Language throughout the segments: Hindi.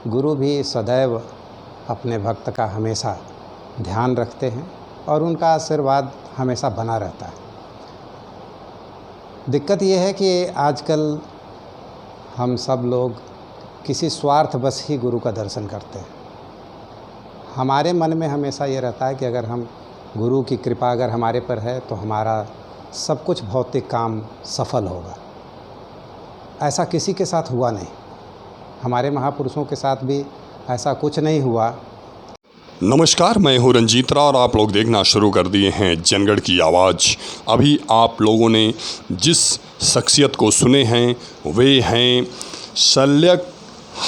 गुरु भी सदैव अपने भक्त का हमेशा ध्यान रखते हैं और उनका आशीर्वाद हमेशा बना रहता है। दिक्कत ये है कि आजकल हम सब लोग किसी स्वार्थवश ही गुरु का दर्शन करते हैं। हमारे मन में हमेशा ये रहता है कि अगर हम गुरु की कृपा अगर हमारे पर है तो हमारा सब कुछ भौतिक काम सफल होगा। ऐसा किसी के साथ हुआ नहीं, हमारे महापुरुषों के साथ भी ऐसा कुछ नहीं हुआ। नमस्कार, मैं हूं रंजीत राव और आप लोग देखना शुरू कर दिए हैं जनगढ़ की आवाज़। अभी आप लोगों ने जिस शख्सियत को सुने हैं वे हैं शल्यक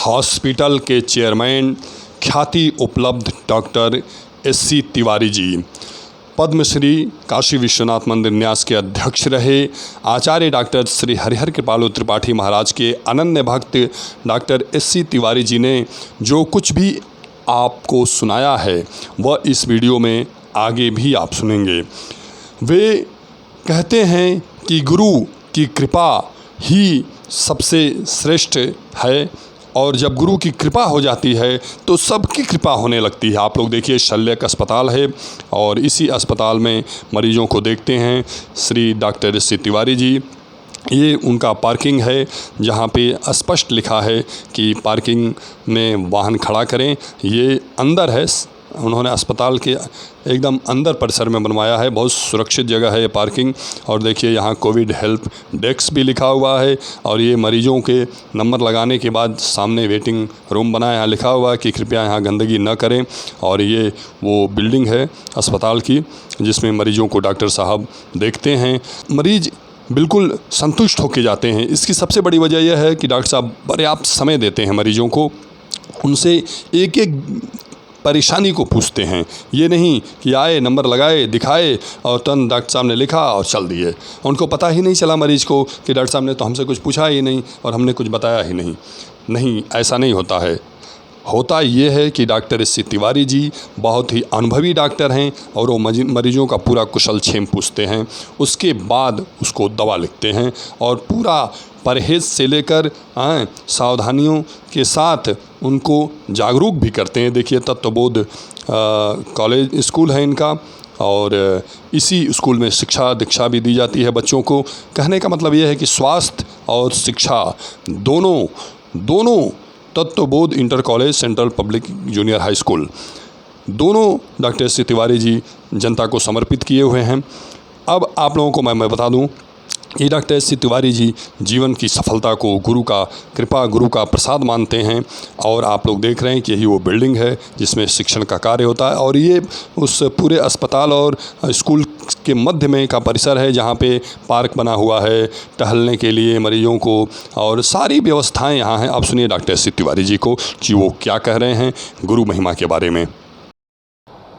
हॉस्पिटल के चेयरमैन ख्याति उपलब्ध डॉक्टर एस.सी. तिवारी जी। पद्मश्री काशी विश्वनाथ मंदिर न्यास के अध्यक्ष रहे। आचार्य डॉक्टर श्री हरिहर कृपालु त्रिपाठी महाराज के अनन्य भक्त डॉक्टर एस.सी. तिवारी जी ने जो कुछ भी आपको सुनाया है वह इस वीडियो में आगे भी आप सुनेंगे। वे कहते हैं कि गुरु की कृपा ही सबसे श्रेष्ठ है और जब गुरु की कृपा हो जाती है तो सबकी कृपा होने लगती है। आप लोग देखिए, शल्यक अस्पताल है और इसी अस्पताल में मरीजों को देखते हैं श्री डॉक्टर एस.सी. तिवारी जी। ये उनका पार्किंग है जहाँ पे स्पष्ट लिखा है कि पार्किंग में वाहन खड़ा करें। ये अंदर है, उन्होंने अस्पताल के एकदम अंदर परिसर में बनवाया है। बहुत सुरक्षित जगह है ये पार्किंग। और देखिए यहाँ कोविड हेल्प डेस्क भी लिखा हुआ है और ये मरीजों के नंबर लगाने के बाद सामने वेटिंग रूम बना है। यहाँ लिखा हुआ है कि कृपया यहाँ गंदगी न करें। और ये वो बिल्डिंग है अस्पताल की जिसमें मरीजों को डॉक्टर साहब देखते हैं। मरीज बिल्कुल संतुष्ट होके जाते हैं। इसकी सबसे बड़ी वजह यह है कि डॉक्टर साहब पर्याप्त समय देते हैं मरीजों को, उनसे एक एक परेशानी को पूछते हैं। ये नहीं कि आए, नंबर लगाए, दिखाए और तुरंत डॉक्टर साहब ने लिखा और चल दिए। उनको पता ही नहीं चला मरीज़ को कि डॉक्टर साहब ने तो हमसे कुछ पूछा ही नहीं और हमने कुछ बताया ही नहीं। नहीं, ऐसा नहीं होता है। होता ये है कि डॉक्टर एस.सी. तिवारी जी बहुत ही अनुभवी डॉक्टर हैं और वो मरीजों का पूरा कुशल क्षेम पूछते हैं। उसके बाद उसको दवा लिखते हैं और पूरा परहेज़ से लेकर सावधानियों के साथ उनको जागरूक भी करते हैं। देखिए, तत्वबोध कॉलेज स्कूल है इनका और इसी स्कूल में शिक्षा दीक्षा भी दी जाती है बच्चों को। कहने का मतलब ये है कि स्वास्थ्य और शिक्षा दोनों Tatvabodh inter college central public junior high school दोनों डॉक्टर एस.सी. तिवारी जी जनता को समर्पित किए हुए हैं। अब आप लोगों को मैं बता दूं, ये डॉक्टर एस.सी. तिवारी जी जीवन की सफलता को गुरु का कृपा, गुरु का प्रसाद मानते हैं। और आप लोग देख रहे हैं कि यही वो बिल्डिंग है जिसमें शिक्षण का कार्य होता है और ये उस पूरे अस्पताल और स्कूल के मध्य में का परिसर है जहाँ पे पार्क बना हुआ है टहलने के लिए मरीजों को और सारी व्यवस्थाएं यहाँ हैं। आप सुनिए डॉक्टर एस.सी. तिवारी जी को कि वो क्या कह रहे हैं गुरु महिमा के बारे में।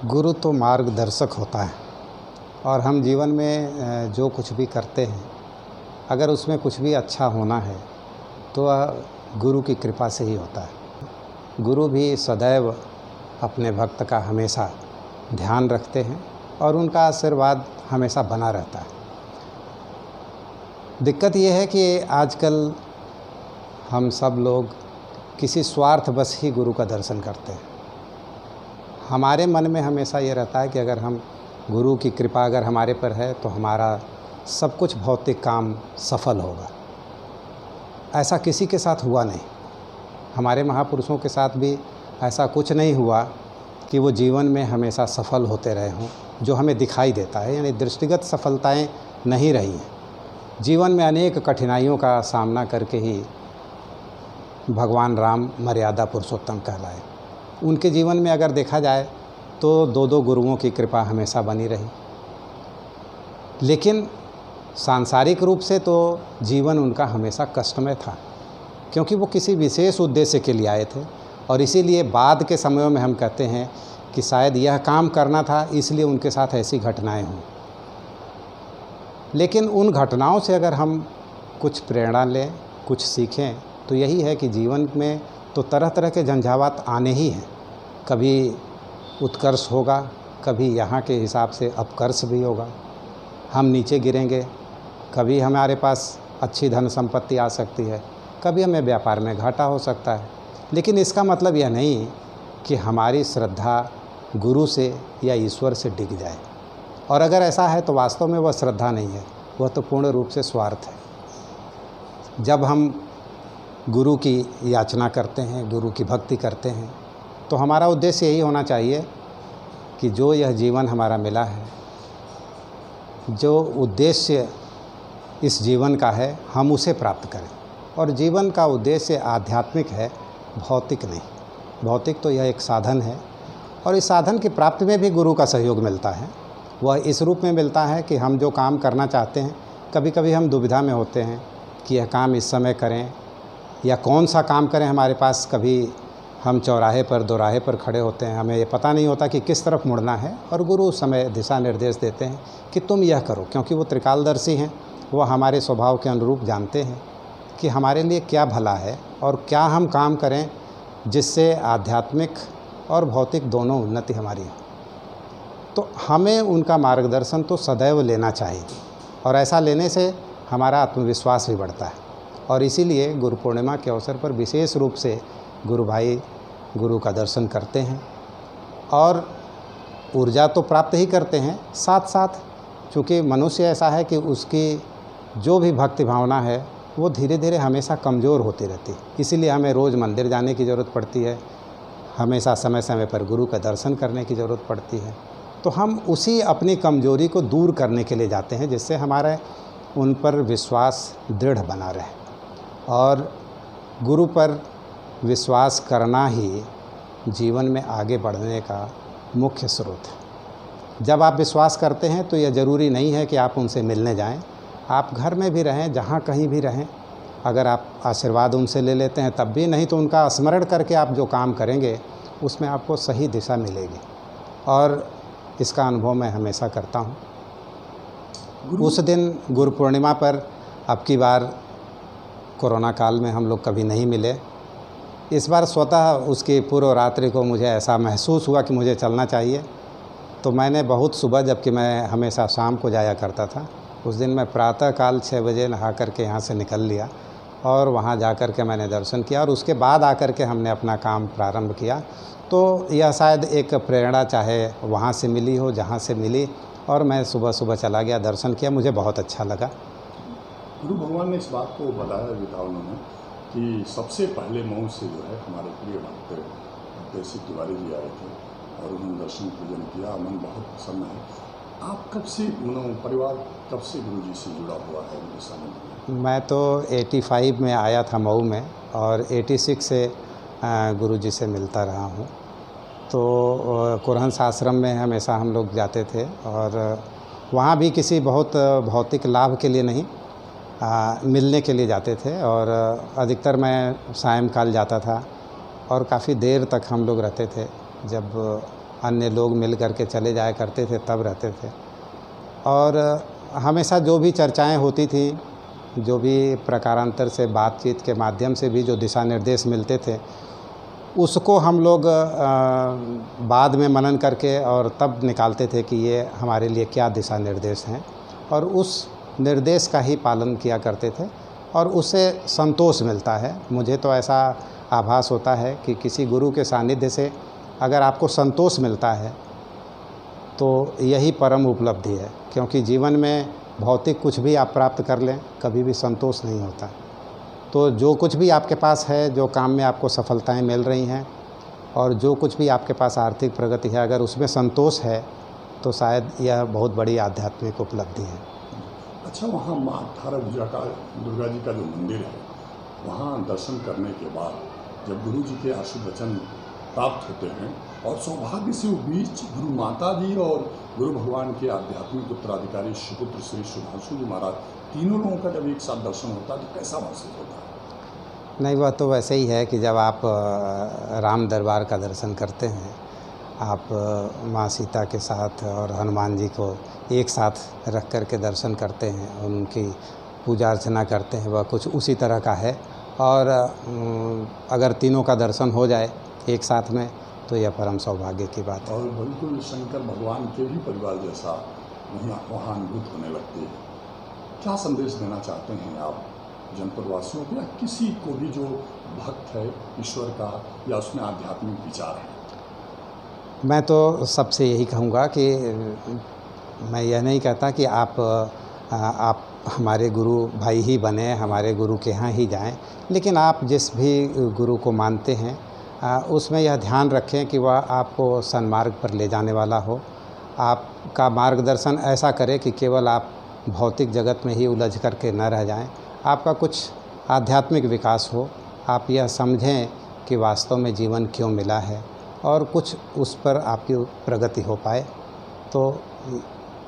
गुरु तो मार्गदर्शक होता है और हम जीवन में जो कुछ भी करते हैं अगर उसमें कुछ भी अच्छा होना है तो गुरु की कृपा से ही होता है। गुरु भी सदैव अपने भक्त का हमेशा ध्यान रखते हैं और उनका आशीर्वाद हमेशा बना रहता है। दिक्कत ये है कि आजकल हम सब लोग किसी स्वार्थवश ही गुरु का दर्शन करते हैं। हमारे मन में हमेशा ये रहता है कि अगर हम गुरु की कृपा अगर हमारे पर है तो हमारा सब कुछ भौतिक काम सफल होगा। ऐसा किसी के साथ हुआ नहीं, हमारे महापुरुषों के साथ भी ऐसा कुछ नहीं हुआ कि वो जीवन में हमेशा सफल होते रहे हों जो हमें दिखाई देता है। यानी दृष्टिगत सफलताएं नहीं रही हैं। जीवन में अनेक कठिनाइयों का सामना करके ही भगवान राम मर्यादा पुरुषोत्तम कहलाए। उनके जीवन में अगर देखा जाए तो दो गुरुओं की कृपा हमेशा बनी रही, लेकिन सांसारिक रूप से तो जीवन उनका हमेशा कष्टमय था क्योंकि वो किसी विशेष उद्देश्य के लिए आए थे और इसीलिए बाद के समयों में हम कहते हैं कि शायद यह काम करना था इसलिए उनके साथ ऐसी घटनाएं हुई। लेकिन उन घटनाओं से अगर हम कुछ प्रेरणा लें, कुछ सीखें तो यही है कि जीवन में तो तरह तरह के झंझावात आने ही हैं। कभी उत्कर्ष होगा, कभी यहाँ के हिसाब से अपकर्ष भी होगा। हम नीचे गिरेंगे, कभी हमारे पास अच्छी धन संपत्ति आ सकती है, कभी हमें व्यापार में घाटा हो सकता है। लेकिन इसका मतलब यह नहीं कि हमारी श्रद्धा गुरु से या ईश्वर से डिग जाए, और अगर ऐसा है तो वास्तव में वह श्रद्धा नहीं है, वह तो पूर्ण रूप से स्वार्थ है। जब हम गुरु की याचना करते हैं, गुरु की भक्ति करते हैं, तो हमारा उद्देश्य यही होना चाहिए कि जो यह जीवन हमारा मिला है, जो उद्देश्य इस जीवन का है, हम उसे प्राप्त करें। और जीवन का उद्देश्य आध्यात्मिक है, भौतिक नहीं। भौतिक तो यह एक साधन है, और इस साधन की प्राप्ति में भी गुरु का सहयोग मिलता है। वह इस रूप में मिलता है कि हम जो काम करना चाहते हैं, कभी कभी हम दुविधा में होते हैं कि यह काम इस समय करें या कौन सा काम करें। हमारे पास कभी हम चौराहे पर, दोराहे पर खड़े होते हैं, हमें ये पता नहीं होता कि किस तरफ मुड़ना है, और गुरु उस समय दिशा निर्देश देते हैं कि तुम यह करो, क्योंकि वो त्रिकालदर्शी हैं। वो हमारे स्वभाव के अनुरूप जानते हैं कि हमारे लिए क्या भला है और क्या हम काम करें जिससे आध्यात्मिक और भौतिक दोनों उन्नति हमारी हो। तो हमें उनका मार्गदर्शन तो सदैव लेना चाहिए, और ऐसा लेने से हमारा आत्मविश्वास भी बढ़ता है। और इसीलिए गुरु पूर्णिमा के अवसर पर विशेष रूप से गुरु भाई गुरु का दर्शन करते हैं, और ऊर्जा तो प्राप्त ही करते हैं, साथ साथ चूँकि मनुष्य ऐसा है कि उसकी जो भी भक्ति भावना है वो धीरे धीरे हमेशा कमज़ोर होती रहती है। इसीलिए हमें रोज़ मंदिर जाने की ज़रूरत पड़ती है, हमेशा समय समय पर गुरु का दर्शन करने की ज़रूरत पड़ती है। तो हम उसी अपनी कमज़ोरी को दूर करने के लिए जाते हैं, जिससे हमारा उन पर विश्वास दृढ़ बना रहे। और गुरु पर विश्वास करना ही जीवन में आगे बढ़ने का मुख्य स्रोत है। जब आप विश्वास करते हैं तो यह ज़रूरी नहीं है कि आप उनसे मिलने जाएं, आप घर में भी रहें, जहाँ कहीं भी रहें, अगर आप आशीर्वाद उनसे ले लेते हैं तब भी, नहीं तो उनका स्मरण करके आप जो काम करेंगे उसमें आपको सही दिशा मिलेगी। और इसका अनुभव मैं हमेशा करता हूँ। उस दिन गुरु पूर्णिमा पर अब की बार कोरोना काल में हम लोग कभी नहीं मिले। इस बार स्वतः उसकी पूर्व रात्रि को मुझे ऐसा महसूस हुआ कि मुझे चलना चाहिए, तो मैंने बहुत सुबह, जबकि मैं हमेशा शाम को जाया करता था, उस दिन मैं प्रातःकाल 6 बजे नहा करके यहाँ से निकल लिया, और वहाँ जा कर के मैंने दर्शन किया, और उसके बाद आकर के हमने अपना काम प्रारंभ किया। तो यह शायद एक प्रेरणा चाहे वहाँ से मिली हो, जहाँ से मिली, और मैं सुबह सुबह चला गया, दर्शन किया, मुझे बहुत अच्छा लगा। गुरु भगवान ने इस बात को बताया विधानों में कि सबसे पहले मऊ से जो है हमारे प्रिय भक्त देसी तिवारी जी आए थे, और उन्होंने दर्शन पूजन किया, मन बहुत प्रसन्न है। आप कब से परिवार कब से गुरु जी से जुड़ा हुआ है इस समय? मैं तो 85 में आया था मऊ में, और 86 से गुरु जी से मिलता रहा हूँ। तो कुरहंस आश्रम में हमेशा हम लोग जाते थे, और वहाँ भी किसी बहुत भौतिक लाभ के लिए नहीं, मिलने के लिए जाते थे। और अधिकतर मैं सायंकाल जाता था, और काफ़ी देर तक हम लोग रहते थे। जब अन्य लोग मिल करके चले जाया करते थे तब रहते थे, और हमेशा जो भी चर्चाएं होती थी, जो भी प्रकारांतर से बातचीत के माध्यम से भी जो दिशा निर्देश मिलते थे, उसको हम लोग बाद में मनन करके और तब निकालते थे कि ये हमारे लिए क्या दिशा निर्देश हैं, और उस निर्देश का ही पालन किया करते थे, और उससे संतोष मिलता है। मुझे तो ऐसा आभास होता है कि किसी गुरु के सानिध्य से अगर आपको संतोष मिलता है तो यही परम उपलब्धि है, क्योंकि जीवन में भौतिक कुछ भी आप प्राप्त कर लें, कभी भी संतोष नहीं होता। तो जो कुछ भी आपके पास है, जो काम में आपको सफलताएं मिल रही हैं, और जो कुछ भी आपके पास आर्थिक प्रगति है, अगर उसमें संतोष है तो शायद यह बहुत बड़ी आध्यात्मिक उपलब्धि है। अच्छा, वहाँ महाठारा दुर्गा जी का जो मंदिर है, वहाँ दर्शन करने के बाद जब गुरु जी के आशीर्वचन प्राप्त होते हैं, और सौभाग्य से वो बीच गुरु माता जी और गुरु भगवान के आध्यात्मिक उत्तराधिकारी सुपुत्र श्री सुधांशु जी महाराज, तीनों लोगों का जब एक साथ दर्शन होता है तो कैसा महसूस होता है? नहीं, वह तो वैसे ही है कि जब आप राम दरबार का दर्शन करते हैं, आप माँ सीता के साथ और हनुमान जी को एक साथ रख कर के दर्शन करते हैं, उनकी पूजा अर्चना करते हैं, वह कुछ उसी तरह का है। और अगर तीनों का दर्शन हो जाए एक साथ में तो यह परम सौभाग्य की बात है। और बिल्कुल शंकर भगवान के भी परिवार जैसा वहाँ अनुभूत होने लगती है। क्या संदेश देना चाहते हैं आप जनपद वासियों को, या किसी को भी जो भक्त है ईश्वर का या उसमें आध्यात्मिक विचार है? मैं तो सबसे यही कहूँगा कि मैं यह नहीं कहता कि आप हमारे गुरु भाई ही बने, हमारे गुरु के यहाँ ही जाएं, लेकिन आप जिस भी गुरु को मानते हैं उसमें यह ध्यान रखें कि वह आपको सन्मार्ग पर ले जाने वाला हो, आपका मार्गदर्शन ऐसा करे कि केवल आप भौतिक जगत में ही उलझ करके न रह जाएं, आपका कुछ आध्यात्मिक विकास हो, आप यह समझें कि वास्तव में जीवन क्यों मिला है और कुछ उस पर आपकी प्रगति हो पाए। तो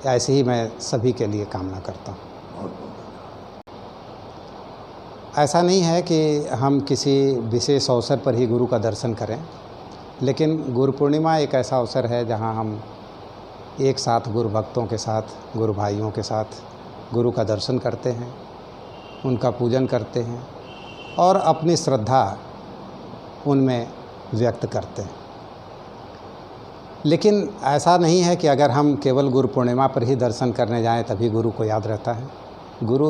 ऐसे ही मैं सभी के लिए कामना करता हूँ। बहुत बहुत धन्यवाद। ऐसा नहीं है कि हम किसी विशेष अवसर पर ही गुरु का दर्शन करें, लेकिन गुरु पूर्णिमा एक ऐसा अवसर है जहाँ हम एक साथ गुरु भक्तों के साथ, गुरु भाइयों के साथ गुरु का दर्शन करते हैं, उनका पूजन करते हैं और अपनी श्रद्धा उनमें व्यक्त करते हैं। लेकिन ऐसा नहीं है कि अगर हम केवल गुरु पूर्णिमा पर ही दर्शन करने जाएं तभी गुरु को याद रहता है। गुरु